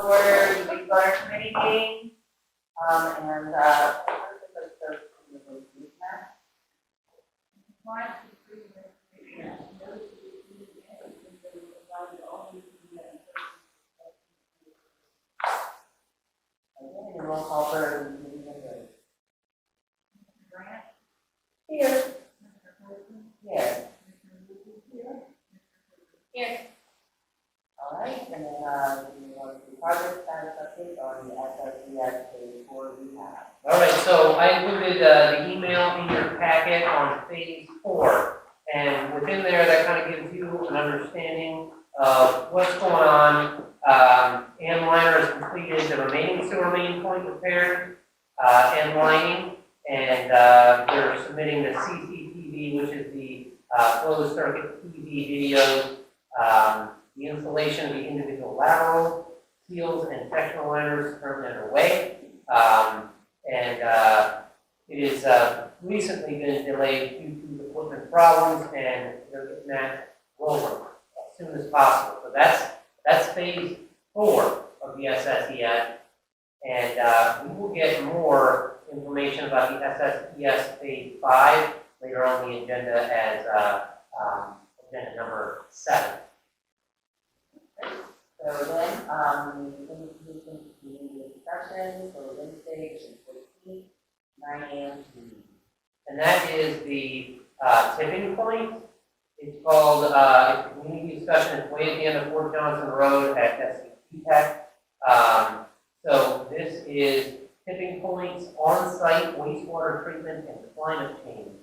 order the Wastewater Committee meeting, and and roll call for the meeting adjourned. Mr. Grant? Here. Mr. Wilson? Here. Mr. Lucas? Here. Here. All right, and then we want to do project status update on the SSDS phase 4 rehab. All right, so I included the email in your packet on phase 4, and within there that kind of gives you an understanding of what's going on. Ann Liner has completed the remaining sewer main point repair and lining, and they're submitting the CCTV, which is the closed circuit TV videos, the installation of the individual lateral seals and sectional liners currently underway, and it has recently been delayed due to equipment problems, and they're getting that rolling as soon as possible. So that's phase 4 of the SSES, and we will get more information about the SSES phase 5 later on the agenda as agenda number 7. So then, the discussion for Wednesday, June 14th, 9 a.m. And that is the tipping point. It's called it's a community discussion. It's way at the end of Fort Johnson Road at SCP Tech. So this is tipping points, on-site wastewater treatment, and climate change.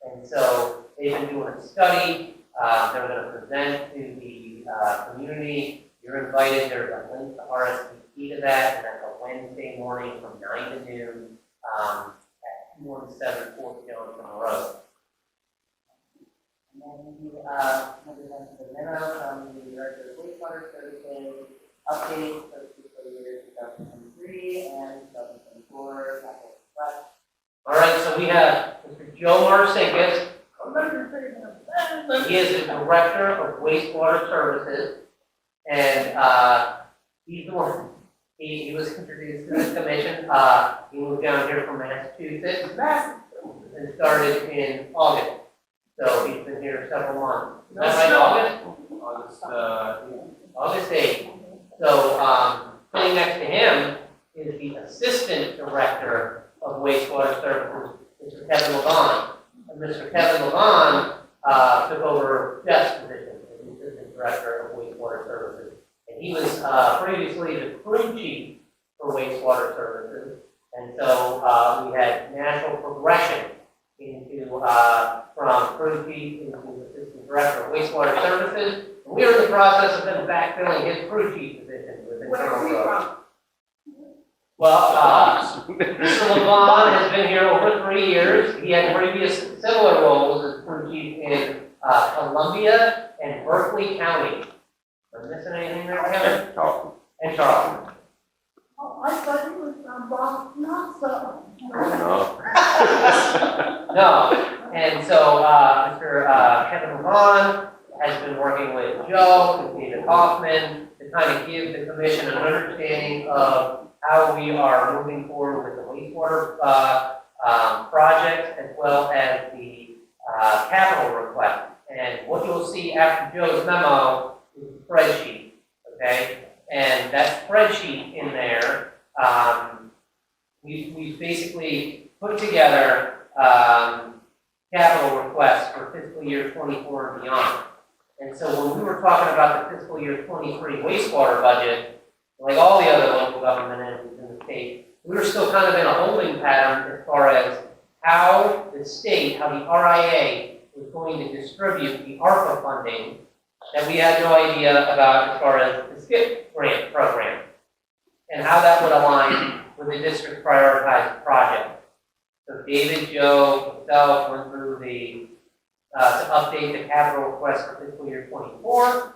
And so they've been doing a study. They're going to present to the community. You're invited. There's a link to RSVP to that, and that's a Wednesday morning from 9 to noon at 217 Fort Johnson Road. And then we presented the memo from the Director of Wastewater Services, updates for fiscal year 2023 and 2024 capital request. All right, so we have Mr. Joe Marcinkus. He is the Director of Wastewater Services, and he's the one. He was introduced to the commission. He moved down here from Massachusetts and started in August. So he's been here several months. Is that right, August? August 8th. So sitting next to him is the Assistant Director of Wastewater Services, Mr. Kevin Levon. And Mr. Kevin Levon took over Jeff's position as the Assistant Director of Wastewater Services. And he was previously the crew chief for Wastewater Services. And so we had natural progression into from crew chief into assistant director of wastewater services. And we are in the process of then backfilling his crew chief position with internal growth. Well, Mr. Levon has been here over 3 years. He had previous similar roles as crew chief in Columbia and Berkeley County. Am I missing anything there, Kevin? And Charleston. Oh, I thought he was Bob, not so. No. And so Mr. Kevin Levon has been working with Joe and David Hoffman to kind of give the commission an understanding of how we are moving forward with the wastewater project as well as the capital request. And what you'll see after Joe's memo is a spreadsheet, okay? And that spreadsheet in there, we've basically put together capital requests for fiscal year 24 and beyond. And so when we were talking about the fiscal year 23 wastewater budget, like all the other local government entities in the state, we were still kind of in a holding pattern as far as how the state, how the RIA was going to distribute the ARPA funding that we had no idea about as far as the SCIP grant program and how that would align with the district prioritized project. So David, Joe, myself went through the to update the capital request for fiscal year 24.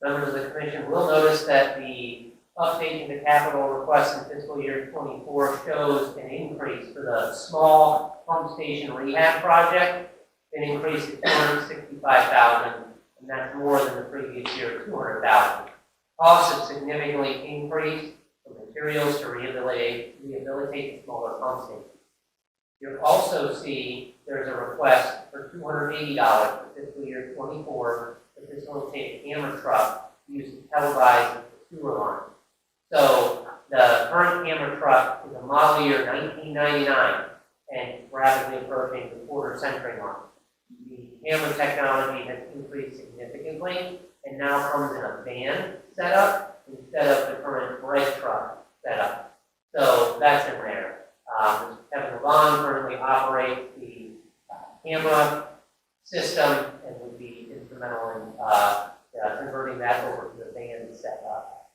Members of the commission will notice that the updating the capital request in fiscal year 24 shows an increase for the small pump station rehab project. An increase to $265,000, and that's more than the previous year, $200,000. Costs have significantly increased for materials to rehabilitate the smaller pump station. You'll also see there's a request for $280 for fiscal year 24 to facilitate a camera truck used to televise the sewer line. So the current camera truck is a model year 1999 and rapidly approaching the quarter-century mark. The camera technology has increased significantly and now comes in a van setup instead of the current bread truck setup. So that's in there. Mr. Kevin Levon currently operates the camera system and would be instrumental in converting that over to the van setup.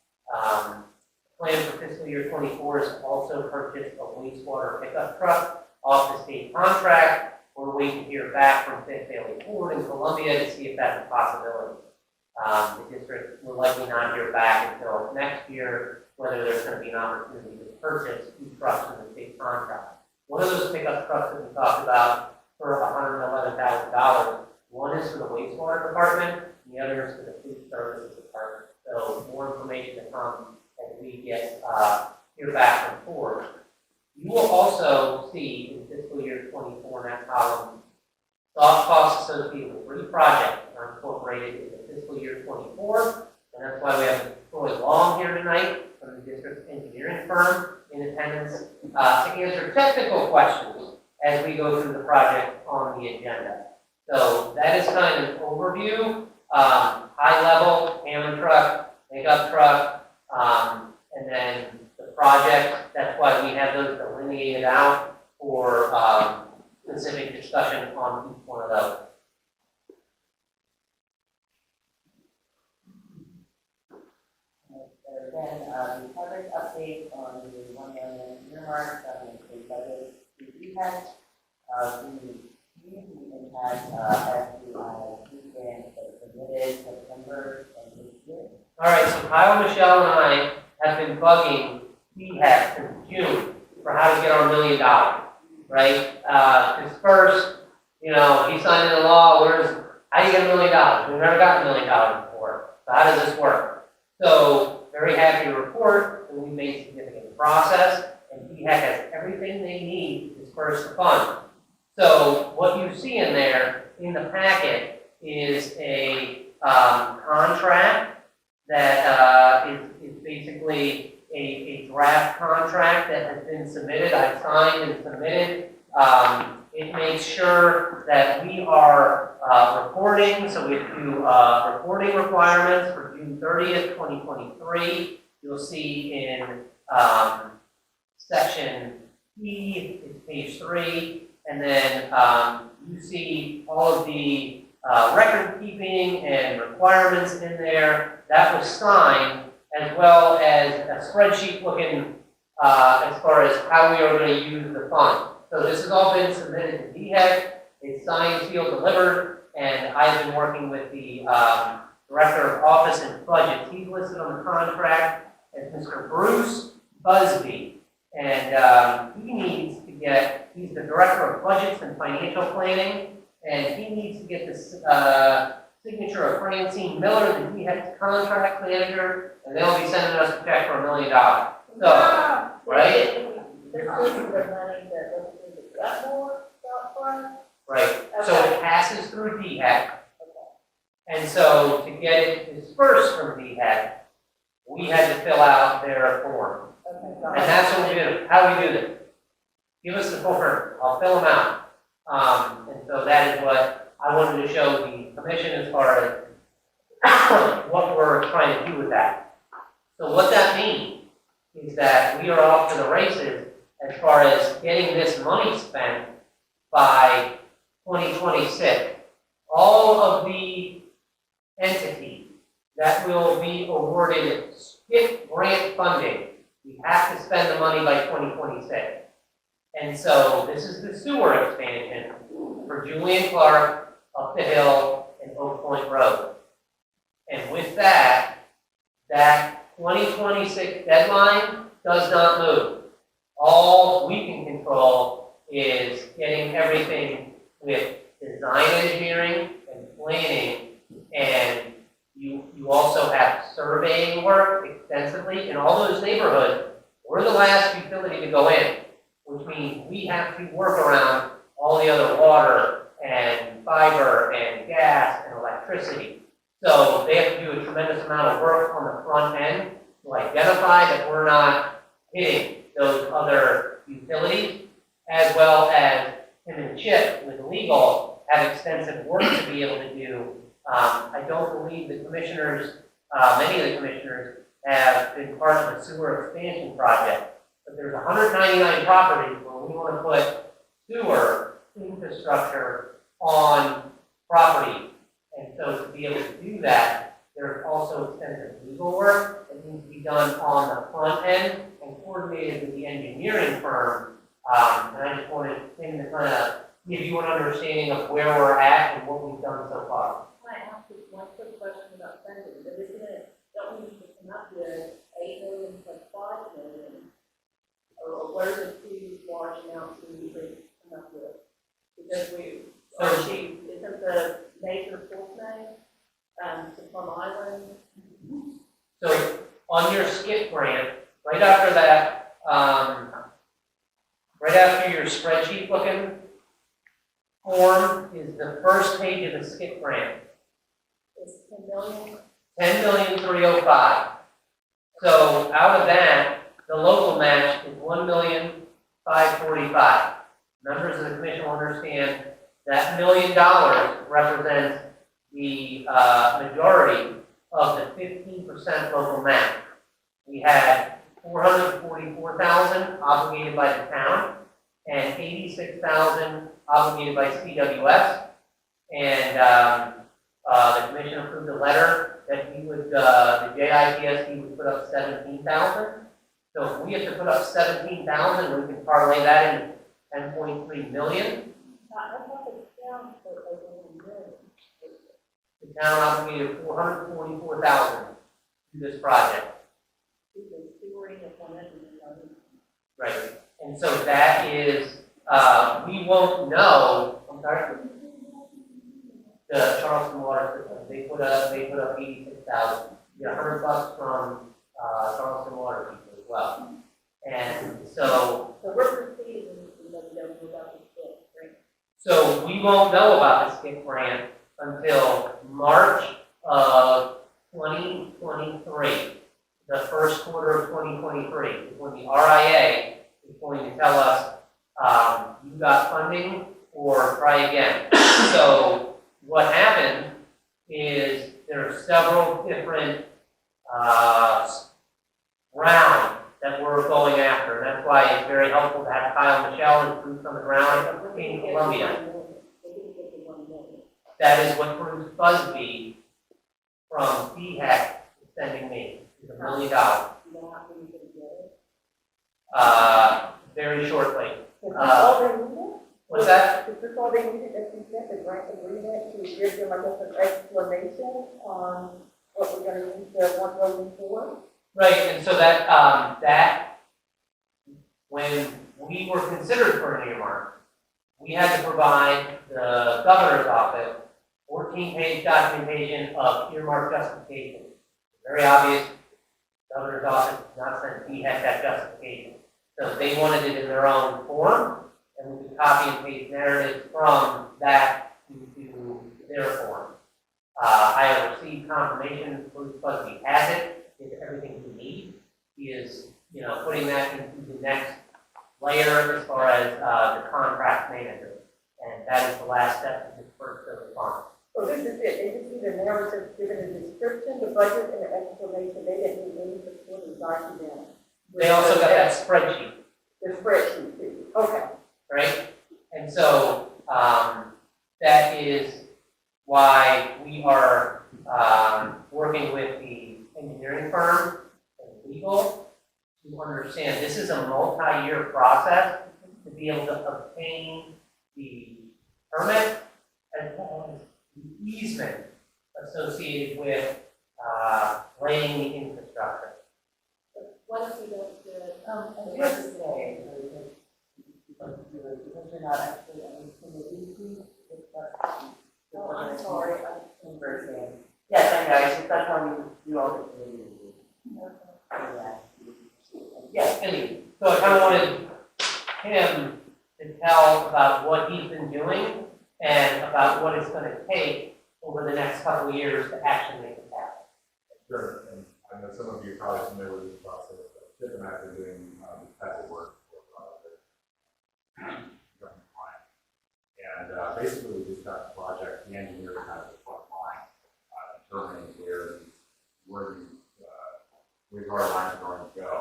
Plan for fiscal year 24 is also purchase a wastewater pickup truck off the state contract. We're waiting to hear back from Fifth Bailey Ford in Columbia to see if that's a possibility. The district will likely not hear back until next year whether there's going to be an opportunity to purchase 2 trucks from the state contract. One of those pickup trucks that we talked about for $111,000, one is for the wastewater department, and the other is for the food services department. So more information to come as we get hear back from Ford. You will also see in fiscal year 24 in that column, soft costs associated with 3 projects are incorporated into fiscal year 24, and that's why we have Troy Long here tonight from the district engineering firm in attendance to answer technical questions as we go through the project on the agenda. So that is kind of an overview, high level, hammer truck, pickup truck, and then the project. That's why we have those delineated out for specific discussion on each one of those. Again, the progress update on the $1 million earmark from the state budget to DHEC. The community impact SDI grant that was submitted September of this year. All right, so Kyle, Michelle, and I have been bugging DHEC since June for how to get our $1 million, right? Because first, you know, he signed into law, how do you get $1 million? We've never gotten $1 million before. So how does this work? So very happy to report that we made significant progress, and DHEC has everything they need to disperse the funds. So what you see in there in the packet is a contract that is basically a draft contract that has been submitted. I've signed and submitted. It makes sure that we are reporting, so we do reporting requirements for June 30th, 2023. You'll see in section E, it's page 3, and then you see all of the record keeping and requirements in there. That was signed, as well as a spreadsheet looking as far as how we are going to use the funds. So this has all been submitted to DHEC. It's signed, sealed, delivered, and I've been working with the Director of Office and Budget. He's listed on the contract as Mr. Bruce Busby, and he's the Director of Budgets and Financial Planning, and he needs to get this signature of Francine Miller, the DHEC contract manager, and they'll be sending us a check for $1 million. So, right? This is the money that goes through the gut board stuff for. Right. So it passes through DHEC, Okay. and so to get it dispersed from DHEC, we had to fill out their form. Okay. And that's what we do. How do we do this? Give us the form. I'll fill them out. And so that is what I wanted to show the commission as far as what we're trying to do with that. So what that means is that we are off to the races as far as getting this money spent by 2026. All of the entities that will be awarded SCIP grant funding, we have to spend the money by 2026. And so this is the sewer expansion for Julian Clark, up the hill, and Oak Point Road. And with that 2026 deadline does not move. All we can control is getting everything with design engineering and planning and You also have surveying work extensively in all those neighborhoods. We're the last utility to go in, which means we have to work around all the other water and fiber and gas and electricity. So they have to do a tremendous amount of work on the front end to identify that we're not hitting those other utilities, as well as Tim and Chip with legal have extensive work to be able to do. I don't believe the commissioners, many of the commissioners have been part of a sewer expansion project, but there's 199 properties where we want to put sewer infrastructure on property. And so to be able to do that, there's also extensive legal work that needs to be done on the front end and coordinated with the engineering firm. And I just wanted Tim to kind of give you an understanding of where we're at and what we've done so far. Can I ask you one quick question about funding? But isn't it, don't we need to come up with 8 million plus 5 million? Or what are the two large amounts we usually come up with? Because isn't the major fourth main, to Plum Island? So on your skip grant, right after that, right after your spreadsheet looking form is the first page of the skip grant. It's 10 million? 10,305,000. So out of that, the local match is 1,545,000. Members of the commission will understand that $1 million represents the majority of the 15% local match. We had 444,000 obligated by the town and 86,000 obligated by CWS. And the commission approved a letter that we would, the JIPSD would put up 17,000. So if we have to put up 17,000, we can parlay that in 10.3 million. I thought the town for over 1 million. The town obligated 444,000 to this project. Right. And so that is, we won't know, I'm sorry, the Charleston Water System, they put up 86,000. You got $100 from Charleston Water people as well. And so we're proceeding and don't know about the skip grant. So we won't know about the skip grant until March of 2023, the first quarter of 2023, is when the RIA is going to tell us, you got funding or try again. So what happened is there are several different rounds that we're going after, and that's why it's very helpful to have Kyle Michelle and Bruce on the ground in Columbia. That is what Bruce Busby from DHEC is sending me, is $1 million. Very shortly. What's that? Is this all they needed, as you said, the grant agreement to give them, I guess, an explanation on what we're gonna use the $1 million for? Right, and so that when we were considered for an earmark, we had to provide the governor's office 14-page documentation of earmark justification. Very obvious, the governor's office did not send DHEC that justification. So they wanted it in their own form, and we could copy and paste narratives from that into their form. I have received confirmation Bruce Busby has it, is everything we need. He is, putting that into the next layer as far as the contract manager. And that is the last step to disperse those funds. So this is it, they just need a narrative, given a description, the budget, and an explanation, they didn't need any supporting document. They also got that spreadsheet. The spreadsheet, too. Okay. Right? And so that is why we are working with the engineering firm and legal to understand this is a multi-year process to be able to obtain the permit as well as the easement associated with laying the infrastructure. What if we don't do it? And just to say, because you're not actually, I mean, can you repeat? Oh, I'm sorry. Conversing. Yes, I know, it's just that's how we do all the meetings. Yes, anyway, so I kind of wanted him to tell about what he's been doing and about what it's going to take over the next couple of years to actually make it happen. Sure, and I know some of you are probably familiar with this process, but Chip and I have been doing this type of work for the government client. And basically, we just got the project, the engineer kind of the front line, determining where the our lines are going to go.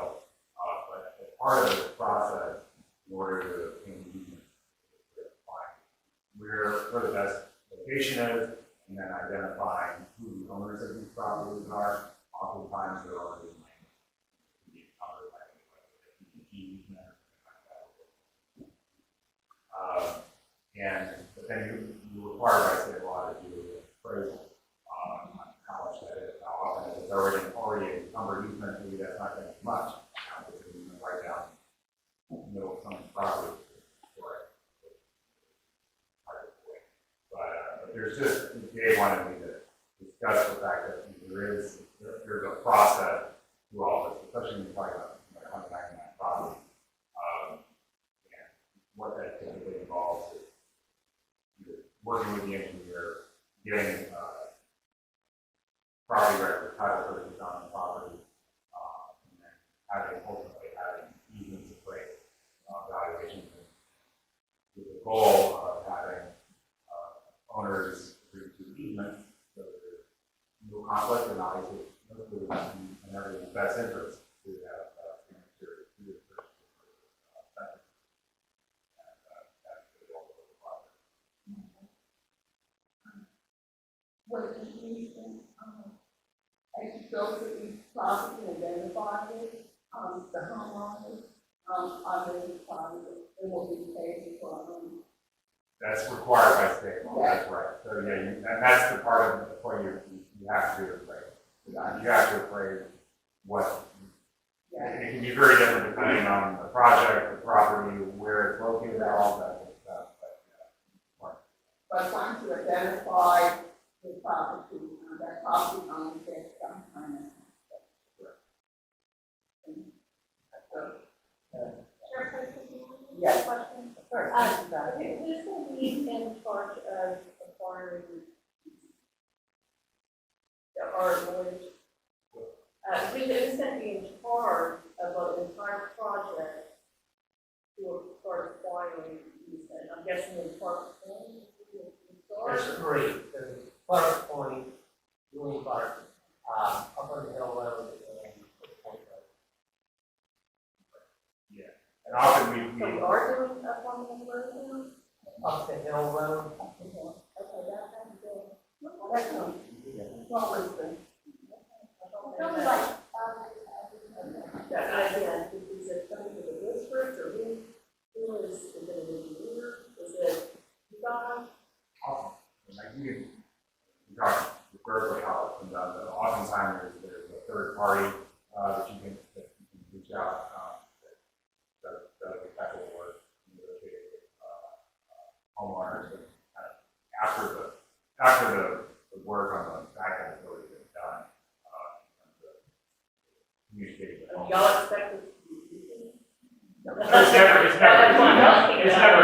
But as part of the process, in order to obtain the easement, where the best location is, and then identifying who the owners of these properties are. Oftentimes, they're already in land. Can be covered by an easement or something like that. But then you require by state law to do an appraisal on how much that is. How often if it's already a number easement, maybe that's not going to be much. It's an easement right down in the middle of someone's property. But there's just, Dave wanted me to discuss the fact that there's a process to all this, especially when you talk about coming back in that property. And what that typically involves is either working with the engineer, getting property record, title purchase on the property, and then ultimately having easements of rate valuations with the goal of having owners agree to easements, so there's no conflict, and obviously, in everyone's best interest to have signature to the person. That's the goal of the project. What is the easement, as you go through each property and identify it, the homeowners, identify it, it will be paid for, That's required by state law. That's right. So yeah, and that's the part of what you have to do appraise. You have to appraise what. It can be very different depending on the project, the property, where it's located, all that good stuff. But once you identify the property, that property owner gets some kind of. Yes. Question. Of course. Who's going to be in charge of acquiring our knowledge? Who's going to be in charge of the entire project to start acquiring these? I'm guessing in Park Point. There's three. There's Clark Point, Ewing Park, up on the Hill Road, and Point Road. Yeah. And often So we are doing up on the road now? Up the Hill Road. Okay, that's good. That's not, what was the? Something like, that idea, is it coming to the district, or who is it an engineer? Is it you guys? awesome. And you can talk verbally how it's been done, but oftentimes there's a third party that you can reach out that does the type of work, negotiate with homeowners, and kind of after the work on the back end has already been done, in terms of communicating with homeowners. Y'all expect it to be easy? It's never,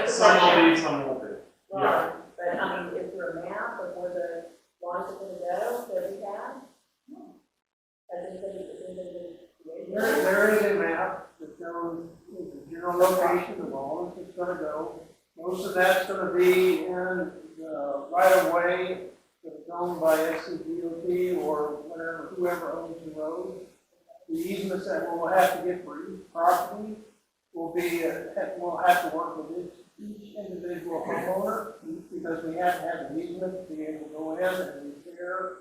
Some will be, some won't be. Right, but I mean, is there a map of where the lines are going to go that we have? Has anybody created? There is a map that shows the general location of all this is gonna go. Most of that's gonna be in the right of way that's owned by SCDOT or whoever owns the road. The easements that we'll have to get for each property will be, we'll have to work with each individual homeowner because we have to have an easement to be able to go in and repair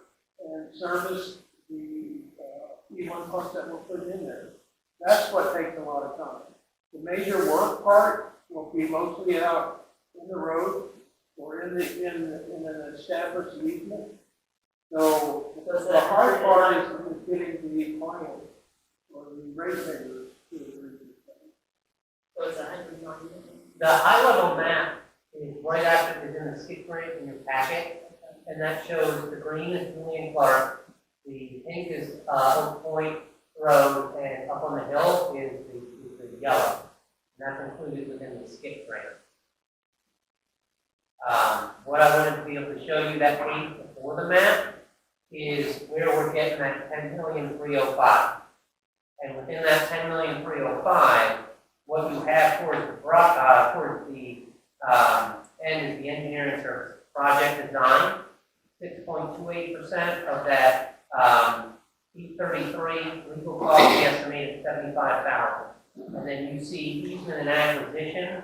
and service the E1 pumps that were put in there. That's what takes a lot of time. The major work part will be mostly out in the road or in an established easement. So the hard part is getting the client or the ratepayers to agree. So it's 190 million. The high-level map is right after it's in the skip grade in your packet, and that shows the green is Julian Clark, the pink is Oak Point Road, and up on the hill is the yellow. And that's included within the skip grant. What I wanted to be able to show you that page before the map is where we're getting that 10,305,000. And within that 10,305,000, what you have towards the end is the engineering service. Project design, 6.28% of that 833, legal cost we estimated 75,000. And then you see easement and acquisition.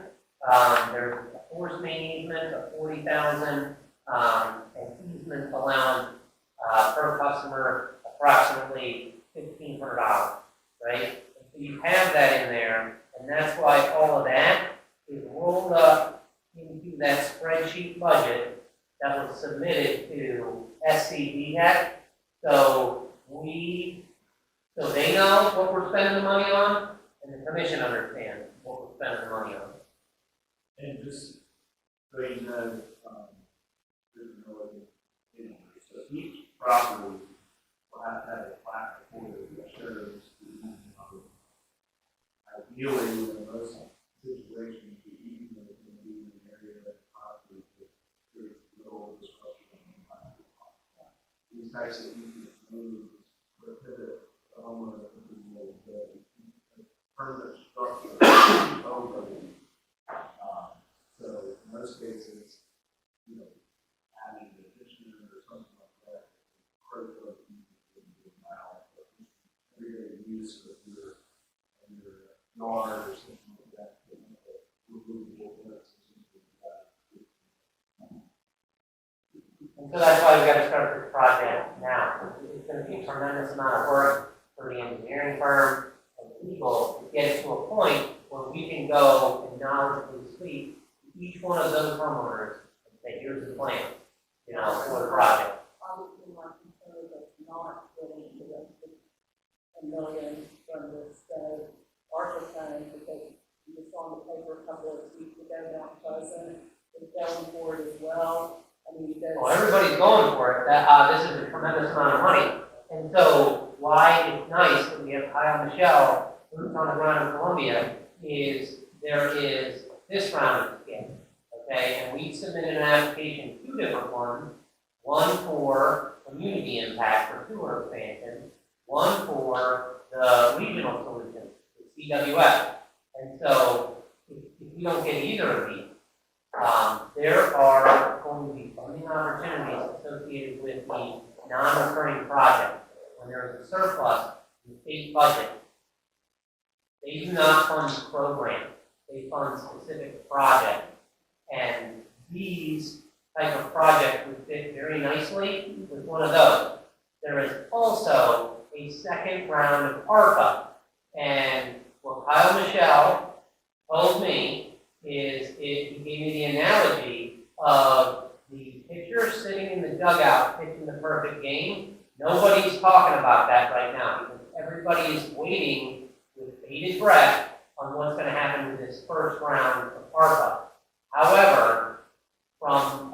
There's a force main easement of 40,000, and easement allowance per customer approximately $1,500, right? So you have that in there, and that's why all of that is rolled up into that spreadsheet budget that was submitted to SCDHEC. So they know what we're spending the money on, and the commission understands what we're spending the money on. And just so you know, there's no, so each property will have to have a plaque recorded that shows the easement of it. Ideally, in most situations, the easement is going to be in an area that property that creates little disruption on the environment. These types of easements moves prohibit the homeowner from being able to build a permanent structure over it. So in most cases, you know, adding an addition or something like that, critical of the amount of everyday use of your yard or something like that, removable fences and things like that. And so that's why we got to start this project now. It's going to be a tremendous amount of work for the engineering firm and people to get it to a point where we can go and knowledgeably speak to each one of those homeowners and say, here's the plan, you know, for the project. Obviously, my concern is not getting to the million from the state ARPA funds, because you saw in the paper a couple of weeks ago, Mount Pleasant is going for it as well. I mean, Well, everybody's going for it. This is a tremendous amount of money. And so why it's nice that we have Kyle Michelle, who's on the ground in Columbia, is there is this round of scale, okay? And we submitted an application, 2 different ones, one for community impact for sewer expansion, one for the regional solution, the CWF. And so if we don't get either of these, there are going to be funding opportunities associated with the non-recurring project. When there is a surplus in the state budget, they do not fund programs. They fund specific projects. And these type of projects would fit very nicely with one of those. There is also a second round of ARPA. And what Kyle Michelle told me is he gave me the analogy of the pitcher sitting in the dugout pitching the perfect game. Nobody's talking about that right now because everybody is waiting with bated breath on what's going to happen with this first round of ARPA. However, from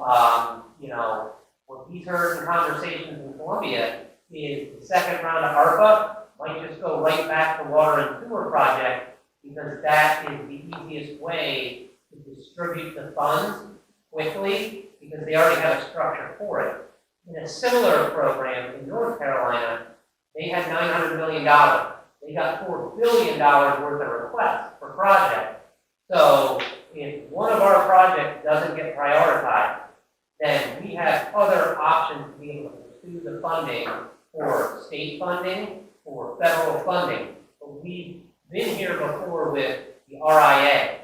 what he's heard in conversations in Columbia is the second round of ARPA might just go right back to water and sewer project because that is the easiest way to distribute the funds quickly because they already have a structure for it. In a similar program in North Carolina, they had $900 million. They got $4 billion worth of requests for projects. So if one of our projects doesn't get prioritized, then we have other options to be able to pursue the funding for state funding or federal funding. But we've been here before with the RIA,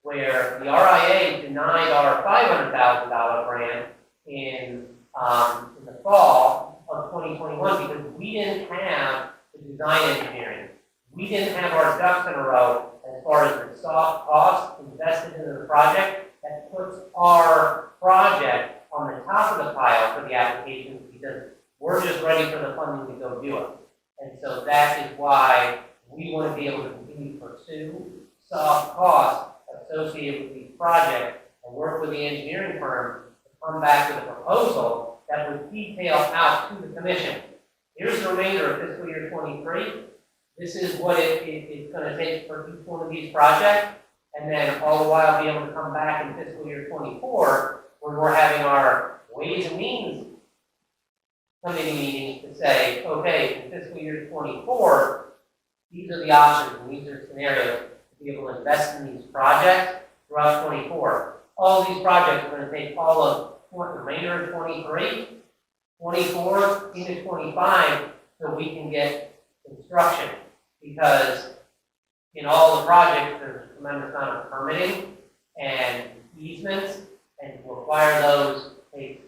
where the RIA denied our $500,000 grant in the fall of 2021 because we didn't have the design engineering. We didn't have our ducks in a row as far as the soft costs invested into the project that puts our project on the top of the pile for the applications because we're just ready for the funding to go do it. And so that is why we want to be able to continue to pursue soft costs associated with these projects and work with the engineering firm to come back with a proposal that would detail out to the commission. Here's the remainder of fiscal year 23. This is what it's gonna take for each one of these projects. And then all the while be able to come back in fiscal year 24, when we're having our Ways and Means committee meetings to say, okay, in fiscal year 24, these are the options and these are scenarios to be able to invest in these projects throughout 24. All these projects are going to take all of the remainder of 23, 24, into 25, so we can get construction. Because in all the projects, there's a tremendous amount of permitting and easements, and to acquire those takes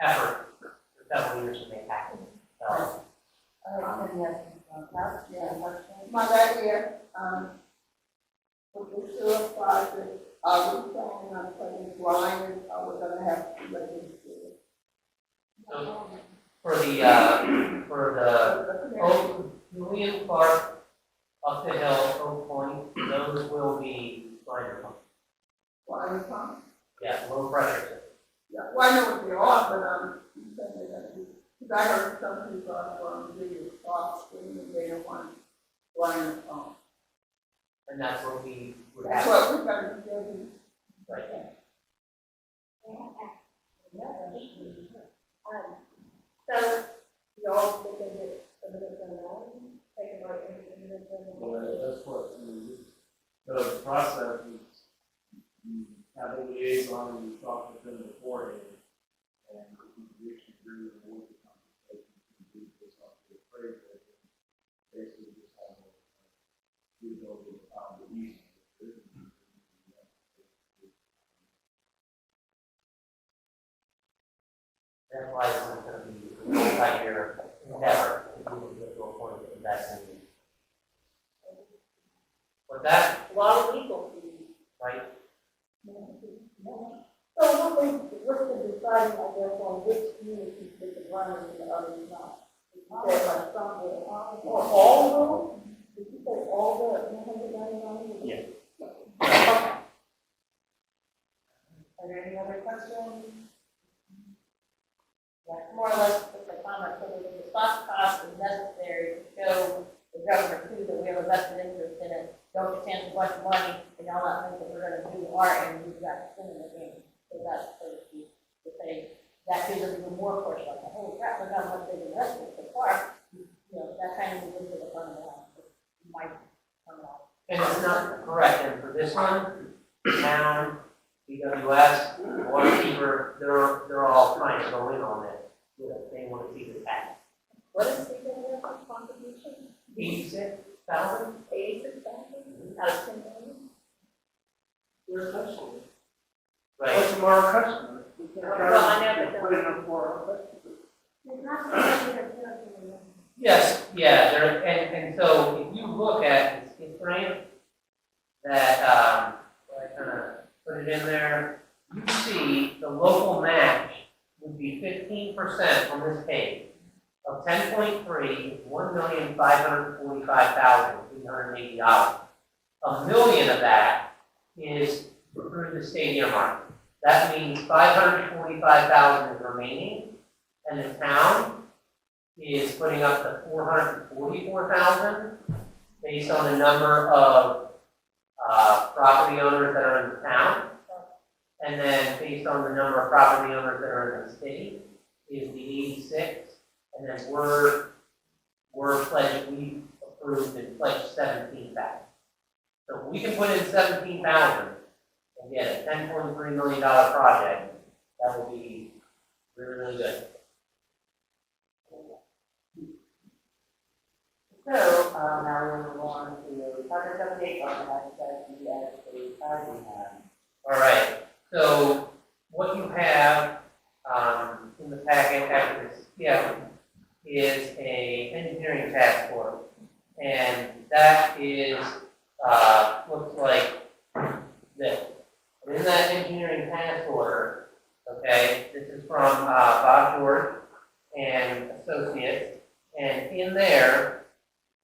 effort for several years to make happen. So, My right here, with the sewer project, are we planning on putting grinders, or we're gonna have to let them do it? so for the Oak, Julian Clark, up the hill, Oak Point, those will be grinder pumps. Grinder pump? Yeah, low pressure system. Yeah, well, I know what they are, but, you said they're gonna be, because I heard some people are going to do the cross stream, and they don't want grinder pump. And that's what we would That's have. what we're gonna be doing. Right. So, you all think that it's a bit of a known, taking like Well, that's what, I mean, the process is, you have a liaison and you talk with them beforehand, and if you reach an agreement on what the compensation can do based off the appraisal, basically just have the ability to file the easement. That's why it's going to be a multi-year endeavor to be able to get to a point of investing. With that, a lot of legal fees. right? So what's the deciding, I guess, on which communities get the grinders and the others not? Is that like some will, or all of them? Did you say all the 199? Yes. Okay. Are there any other questions? Yeah, more or less, just a comment, so that the response cost is necessary to show the government too that we have a vested interest in it. Don't spend a bunch of money and y'all not think that we're gonna do our end, we've got to spend the game. So that's so to speak, to say, that gives us even more push, like, holy crap, look how much they've invested so far. You know, that kind of moves into the front of the house. It might come out. And it's not correct, and for this one, town, BWS, Waterkeeper, they're all trying to go in on this. They want to see this happen. What is the contribution? 86,000? 86,000 out of 10 million? We're a customer. Right. What's from our customers? We can't Well, I know, try but to put it up for our customers. it's not something that does. Yes, yeah, there, and so if you look at the frame that, I kind of put it in there, you see the local match would be 15% on this page of 10.3 is $1,545,880. $1 million of that is through the state earmark. That means $545,000 is remaining, and the town is putting up the $444,000 based on the number of property owners that are in the town. And then based on the number of property owners that are in the state is the 86. And then we're pledging, we approved and pledged 17,000. So if we can put in 17,000 and get a $10.3 million project, that will be really, really good. So, now we're going to go on to project update on the SSD side we have. All right, so what you have in the packet after this, is a engineering task force. And that is, looks like this. And in that engineering task order, okay, this is from Bob George and Associates. And in there,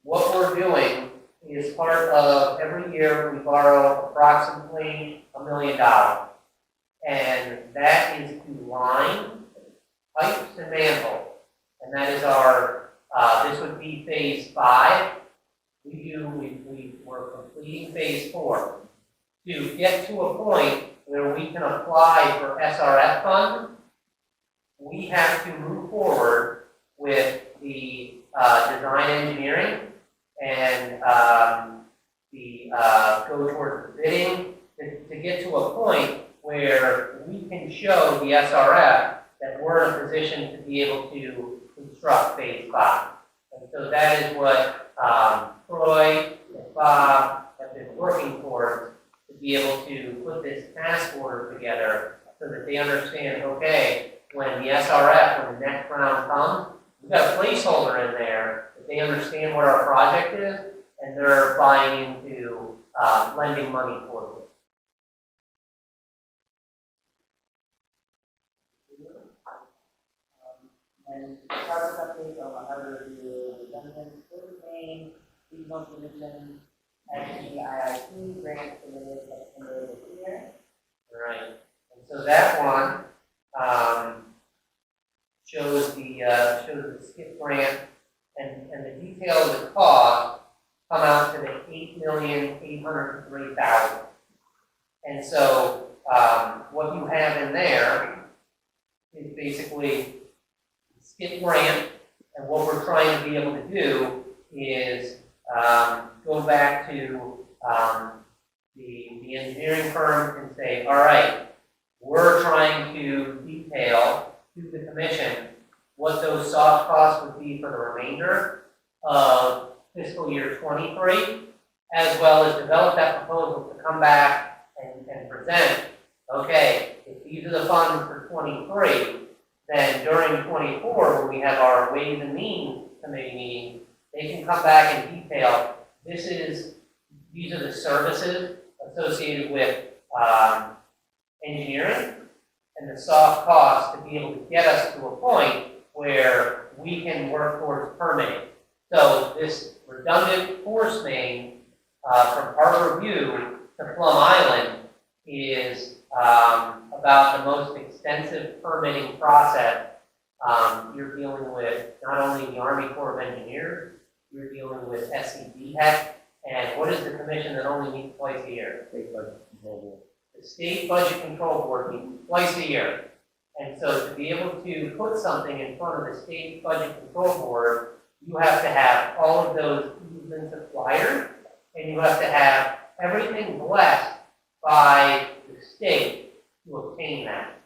what we're doing is part of every year we borrow approximately $1 million. And that is to line pipes and manholes. And that is our, this would be phase 5. We're completing phase 4. To get to a point where we can apply for SRF funds, we have to move forward with the design engineering and go towards the bidding to get to a point where we can show the SRF that we're in a position to be able to construct phase 5. And so that is what Troy and Bob have been working towards, to be able to put this task order together so that they understand, okay, when the SRF, when the next round comes, we've got a placeholder in there that they understand what our project is, and they're buying into lending money towards it. And progress update on the harbor review, redundant food main, regional commission, IIT, grant submitted September this year. Right. And so that one shows the skip grant, and the detail of the cost come out to the $8,803,000. And so what you have in there is basically the skip grant, and what we're trying to be able to do is go back to the engineering firm and say, all right, we're trying to detail to the commission what those soft costs would be for the remainder of fiscal year 23, as well as develop that proposal to come back and present, okay, if these are the funds for 23, then during 24, when we have our Ways and Means Committee meeting, they can come back and detail, these are the services associated with engineering and the soft costs to be able to get us to a point where we can work towards permitting. So this redundant force main from Harbor View to Plum Island is about the most extensive permitting process. You're dealing with not only the Army Corps of Engineers, you're dealing with SCDHEC, and what is the commission that only meets twice a year? State Budget Control Board. The State Budget Control Board meets twice a year. And so to be able to put something in front of the State Budget Control Board, you have to have all of those easements acquired, and you have to have everything blessed by the state to obtain that.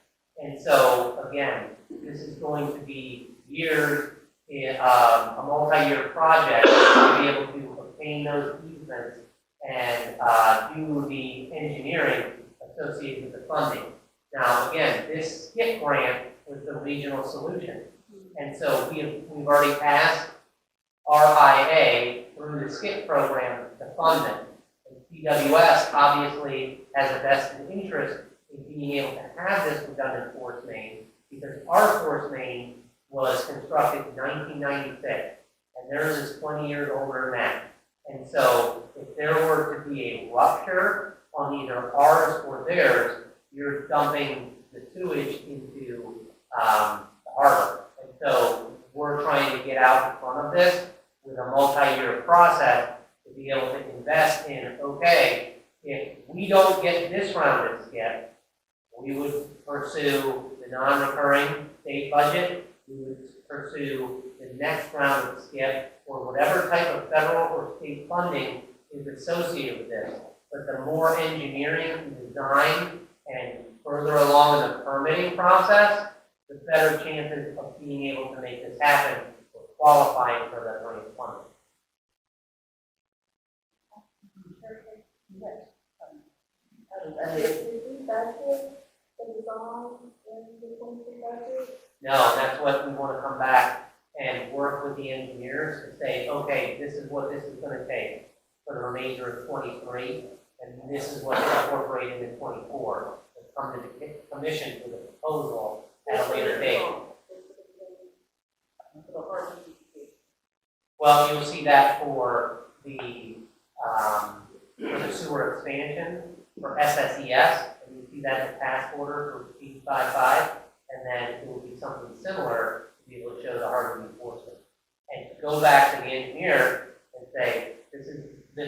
And so, again, this is going to be years, a multi-year project to be able to obtain those easements and do the engineering associated with the funding. Now, again, this SKIP grant was the regional solution. And so we've already asked RIA through the SKIP program to fund it. And CWS obviously has a vested interest in being able to have this redundant force main, because our force main was constructed in 1996, and theirs is 20 years older than that. And so if there were to be a rupture on either ours or theirs, you're dumping the sewage into the harbor. And so we're trying to get out in front of this with a multi-year process to be able to invest in, okay, if we don't get this round of SKIP, we would pursue the non-recurring state budget, we would pursue the next round of SKIP, or whatever type of federal or state funding is associated with this. But the more engineering and design and further along in the permitting process, the better chances of being able to make this happen or qualifying for that grant funding. No, that's what we want to come back and work with the engineers to say, okay, this is what this is going to take for the remainder of 23, and this is what's incorporated in 24. And come to the commission with a proposal at a later date. Well, you'll see that for the sewer expansion for SSES, and you see that in the task order for P55, and and then it would be something similar to be able to show the hardening enforcement. And to go back to the engineer and say, this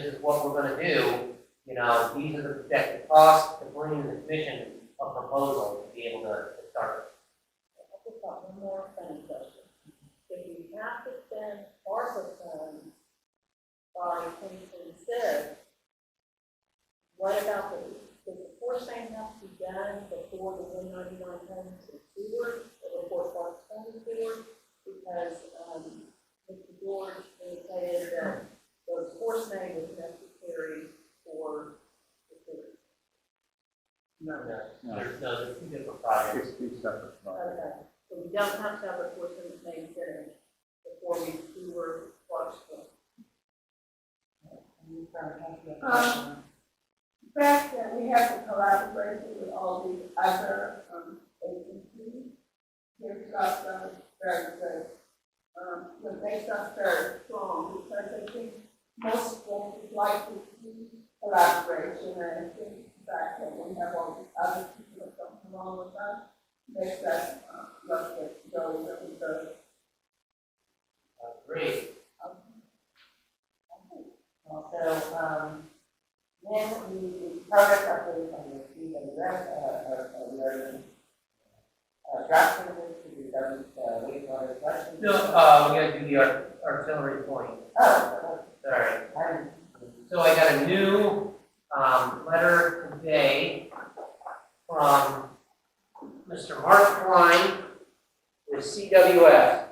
is what we're gonna do, you know, these are the projected costs, to bring to the commission a proposal to be able to start. I just got one more funny question. If we have to spend ARPA funds by 2026, what about does the force main have to be done before the 199 comes to sewer, or before it starts coming to sewer? Because, Mr. George indicated that those force main was necessary for the sewer. No, there's two different projects. It's two separate projects. Okay, so we don't have to have a force main finished before we sewer flush them. The fact that we have to collaborate with all these other, agencies, gives us a very good, what makes us very strong, because I think most schools would like to see collaboration, and I think the fact that we have all these other people that come along with us, makes us, look at go really good. Great. Also, then the progress update on the CWS, we are draft services to do wastewater collection. No, we gotta do the artillery point. Oh, Sorry. I So I got a new, letter today from Mr. Mark Klein with CWS.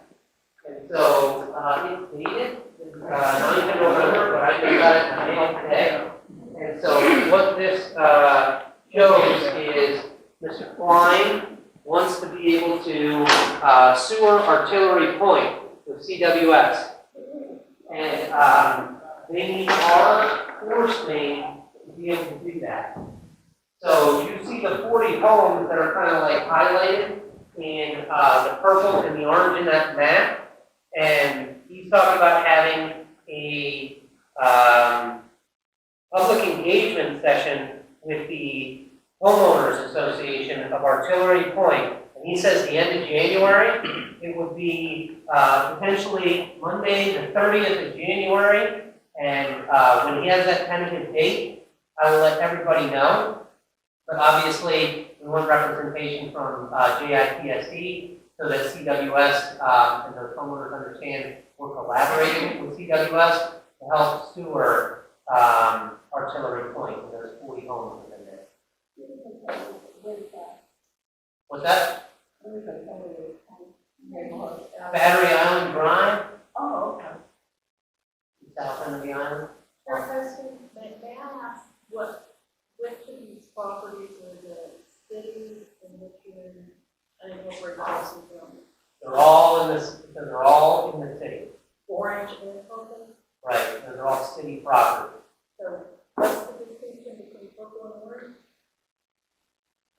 And so, it's dated, 9th of November, but I just got it today. And so what this, shows is Mr. Klein wants to be able to, sewer artillery point with CWS. And, they need our force main to be able to do that. So you see the 40 homes that are kind of like highlighted in the purple and the orange in that map. And he's talking about having a public engagement session with the homeowners association of Artillery Point. And he says the end of January, it would be potentially Monday, the 30th of January. And when he has that tentative date, I will let everybody know. But obviously, we want representation from JIPSC so that CWS and those homeowners understand we're collaborating with CWS to help sewer Artillery Point, and there's 40 homes within there. What's that? Battery Island Drive, Oh, okay. south end of the island. May I ask which of these properties are the city and which are unincorporated Jackson County? They're all in this, because they're all in the city. Orange and purple? Right, they're all city property. So what's the distinction between purple and orange?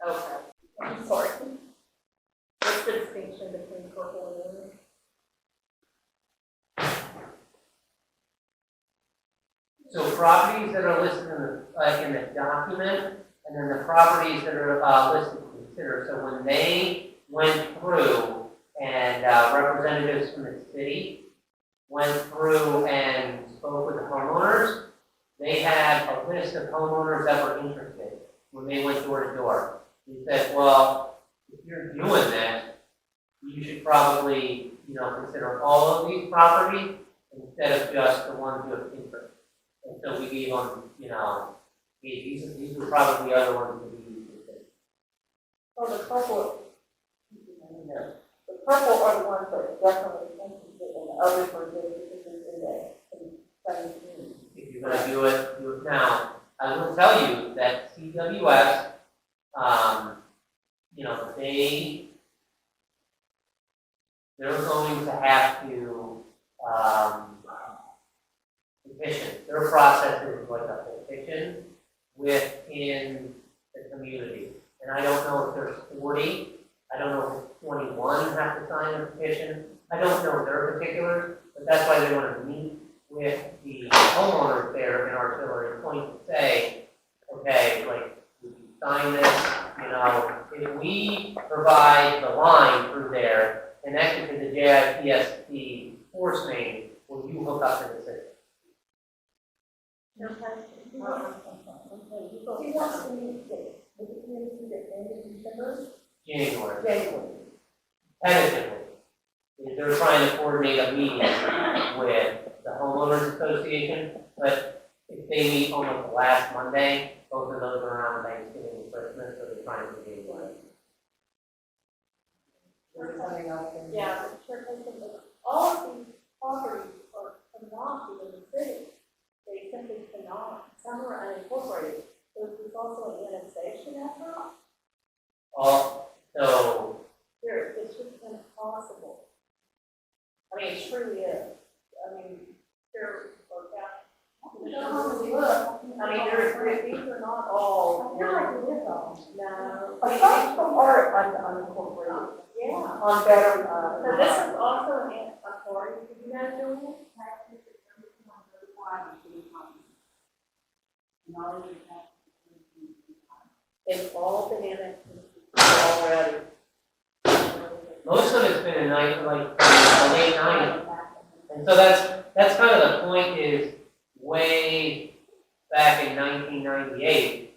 Okay, I'm sorry. What's the distinction between purple and orange? So properties that are listed in the document, and then the properties that are listed to consider. So when they went through and representatives from the city went through and spoke with the homeowners, they had a list of homeowners that were interested when they went door to door. He said, well, if you're doing that, you should probably, consider all of these properties instead of just the ones you have interest. And so we gave them, these are probably the other ones that we used. So the purple are the ones that are definitely interested, and the others were just interested in that same thing. If you're gonna do it now. I will tell you that CWS, they're going to have to, petition. Their process is like a petition within the community. And I don't know if there's 40, I don't know if 21 have to sign a petition. I don't know their particulars, but that's why they want to meet with the homeowners there in Artillery Point to say, okay, like, would you sign this? you know, if we provide the line through there connected to the JIPSP force main, will you hook up to the system? He wants to meet with the community at the end of December. January. Tentatively. They're trying to coordinate a meeting with the homeowners association, but if they meet almost the last Monday, both of those are around Thanksgiving and Christmas, so they're trying to meet January. There's something else in. Yeah, but sure, all of these properties cannot be in the city. They simply cannot. Some are unincorporated. There's also an annexation effort. So, It's just impossible. I mean, it truly is. I mean, there are I mean, these are not all. No. Aside from art unincorporated, Yeah. on better, So this is also an authority. Did you know, Julian? They've all been annexed already. most of it's been in like the late 90s. And so that's kind of the point is way back in 1998,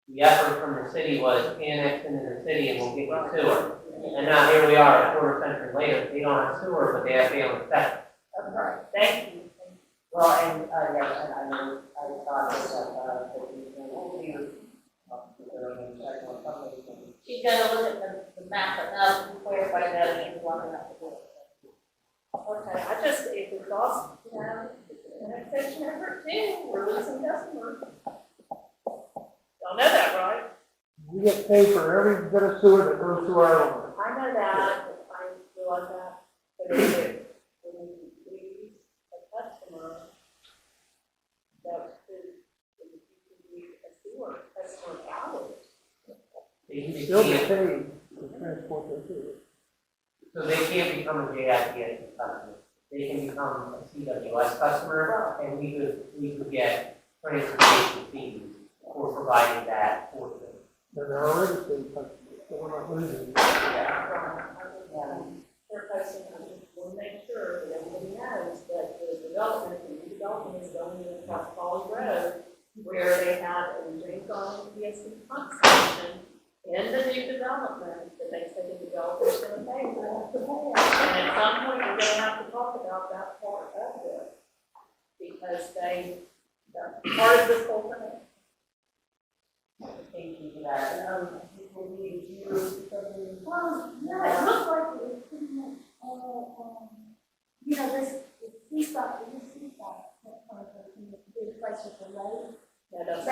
the effort from the city was annex into the city and we'll get you sewer. And now here we are, a quarter century later, they don't have sewer, but they have failing septic. That's right. Thank you. Well, and, yes, and I know, I thought that we will be, she's gonna look at the map, but now to clarify that, she's walking up the door. Okay, I just, if it's also, you know, annexation effort too, we're losing customers. Y'all know that, right? We get paid for every bit of sewer that goes through our line. I know that, I realize that, but if when we lose a customer, that could be a sewer customer hours. They Still get can't, paid to transport their sewer. so they can't become a JIPS customer. They can become a CWS customer, and we could get transportation fees for providing that for them. They're already paid customers, so we're not losing. They're posting, I just want to make sure that everybody knows that the development, the new development is going in across Polly Road, where they have a drink on PSC pump station in the new development that they say the developer's going to pay, we're going to have to pay. And at some point, we're going to have to talk about that part of this, because they're part of this whole thing. thank you for that. People need you, something. No, it looks like it was pretty much all, you know, this seaside, that part of the big place with the lake. That's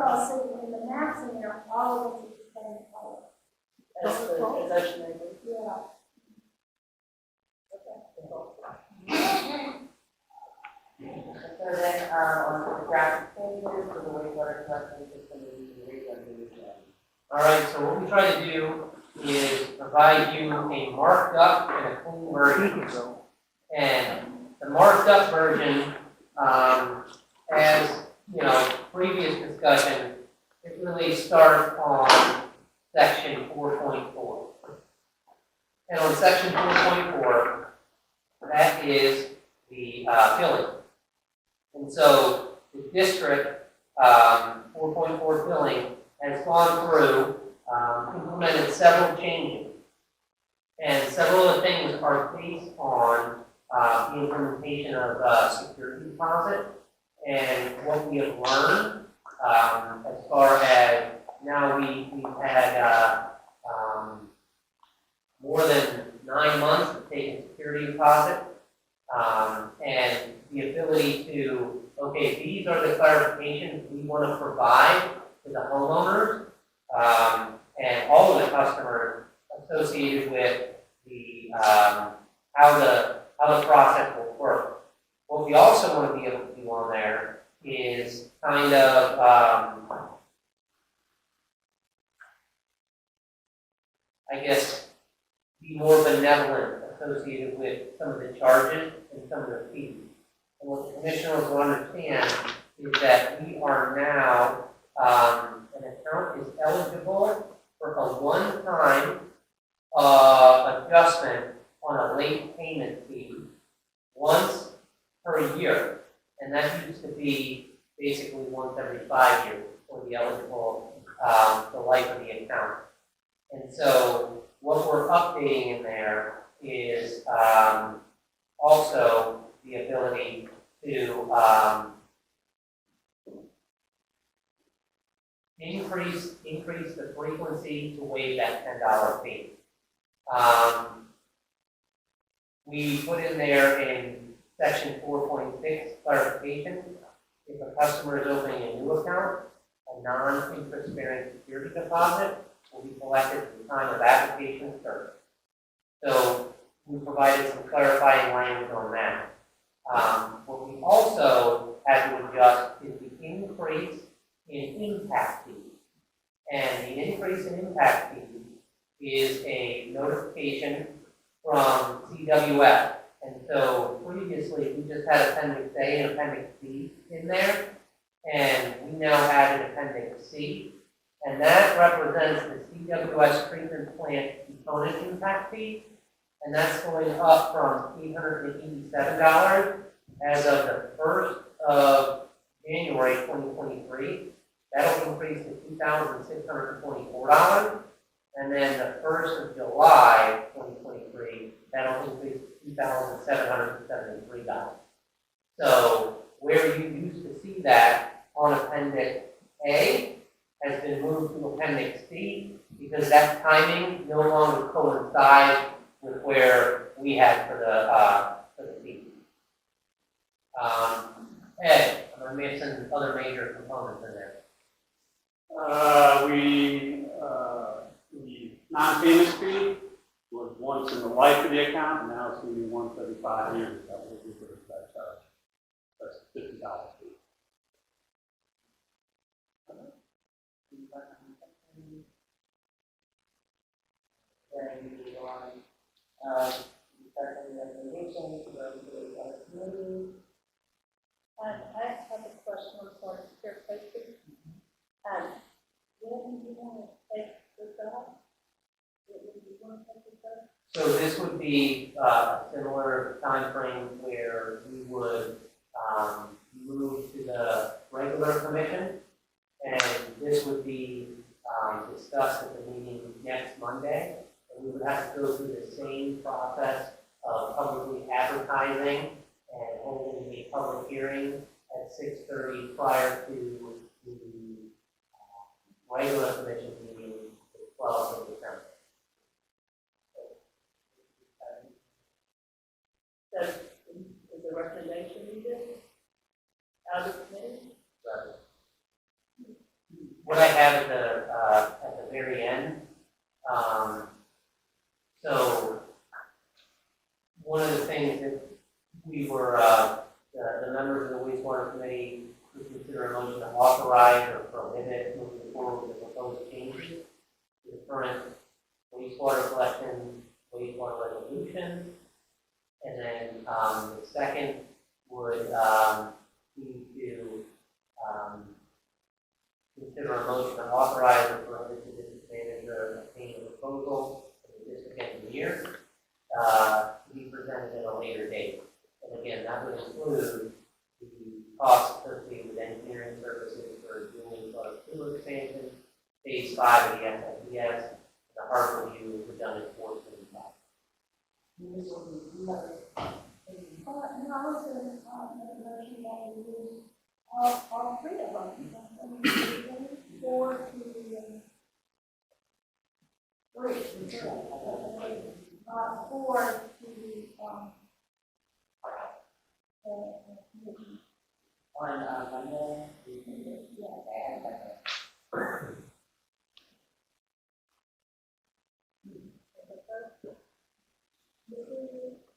all sitting in the maps and they're all of the same color. As ocean neighbor. Yeah. So then, on the graphic changes for the wastewater collection system, we can read them. All right, so what we try to do is provide you a marked up and a clean version. And the marked up version, as you know, previous discussion, it really starts on section 4.4. And on section 4.4, that is the billing. And so the district 4.4 billing has gone through, implemented several changes. And several of the things are based on the implementation of security deposit and what we have learned as far as now we've had more than 9 months of taking security deposit and the ability to, okay, these are the clarifications we want to provide to the homeowners and all of the customers associated with the how the process will work. What we also want to be able to do on there is kind of I guess be more benevolent associated with some of the charges and some of the fees. And what the commissioners will understand is that we are now an account is eligible basically once every 5 years for the eligible, the life of the account. And so what we're updating in there is also the ability to increase the frequency to waive that $10 fee. We put in there in section 4.6 clarification, if a customer is opening a new account, a non-interest-bearing security deposit will be collected at the time of application start. So we provided some clarifying language on that. What we also had to adjust is the increase in impact fees. And the increase in impact fees is a notification from CWF. And so previously, we just had Appendix A and Appendix B in there, and we now added Appendix C, and that represents the CWS treatment plant component impact fee, and that's going up from $887 as of the 1st of January 2023. That'll increase to $2,624, and then the 1st of July 2023, that'll increase to $2,773. So where you used to see that on Appendix A has been moved to Appendix C because that timing no longer coincides with where we had for the fee. Ed, am I missing other major components in there? The non-payment fee was once in the life of the account, and now it's going to be once every 5 years. That will be for that charge. That's $50 fee. Starting recommendations, where we do the other committees. I have a question, I'm sorry, Chair Casey. When do you want to take this up? When do you want to take this up? So this would be a similar timeframe where we would move to the regular commission, and this would be discussed at the meeting next Monday. And we would have to go through the same process of publicly advertising and holding a public hearing at 6:30 prior to the regular commission meeting, the 12th of December. So, is the recommendation needed? Out of the committee? What I have at the very end, so one of the things that we were, the members of the wastewater committee would consider a motion to authorize or prohibit moving forward with the proposed changes to the current wastewater collection, wastewater resolution. And then the second would be to consider a motion to authorize or prohibit the district manager obtaining a proposal from the district engineer to be presented at a later date. And again, that would include the costs associated with engineering services for doing sewer expansion, phase 5 of the SFDS, the Harbor View redundant force impact. No, I was going to make a motion that we use all three of them. Four to three. Four to On Monday, we can do it.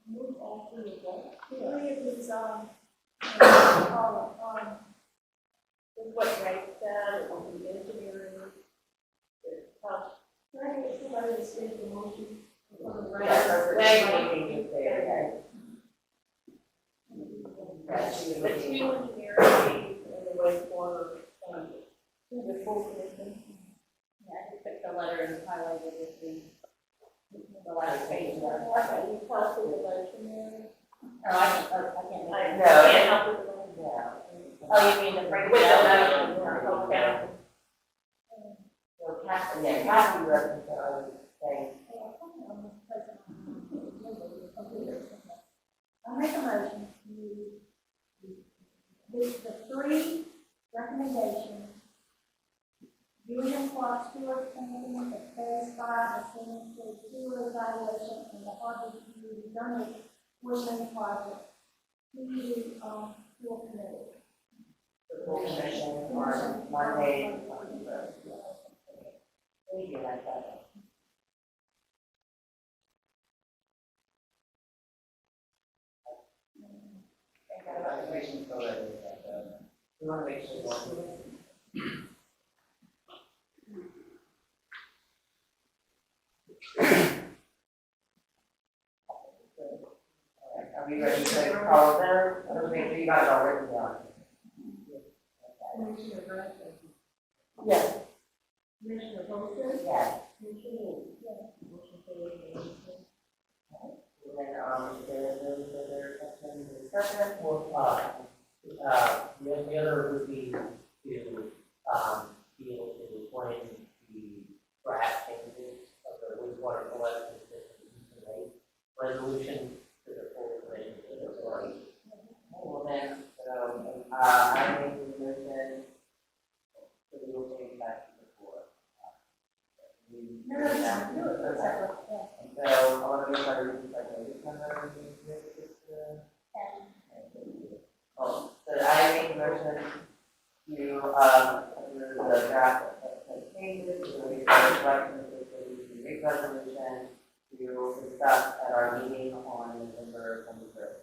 move all three of them. Three of these, What Greg said, it will be engineering. Can I get somebody to state the motion? The two engineering and the wastewater, the full commission. Yeah, I just took the letter and highlighted it in the last page. Okay, you copy the motion there? Oh, I can't. I No, can't help with the motion. yeah. Oh, you mean the break? With the motion, okay. So Kathy, yeah, Kathy wasn't, so I was saying, I make a motion to, with the three recommendations, Julian Clark Stewart Company, the phase 5, ascending to sewer evaluation, and the Harvard Community Journal Woodland Project, to the, full committee. the full commission on Monday, the 21st. Thank you, like that. I got about the commission already, but, we want to make sure one. Alright, are we ready to call them? I don't think you got it all written down. Commissioner Grant? Yes. Commissioner Poston? Yes. Commissioner Wood? Yes. Motion carries. And then, if there is no further questions or discussion, Well, the other would be to, be able to explain the draft changes of the wastewater collection system rate resolution to the full commission. well then, so, I make the motion, so we will change that to the floor. No, it's separate, yeah. And so, I want to make sure I read this right, this number, oh, so I make a motion to, under the draft of changes, to the collection system, rate resolution, to discuss at our meeting on November 23rd.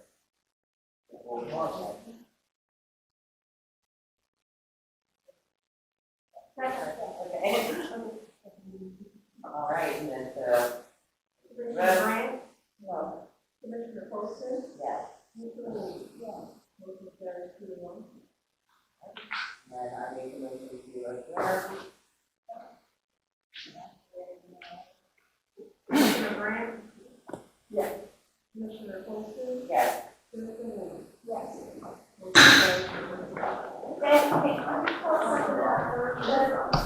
Okay. All right, and then, so, Commissioner Grant? no, Commissioner Poston? yes, Commissioner Wood? Yes. Motion carries 2-1. and I make a motion to adjourn. Commissioner Grant? Yes. Commissioner Poston? Yes. Commissioner Wood? Yes.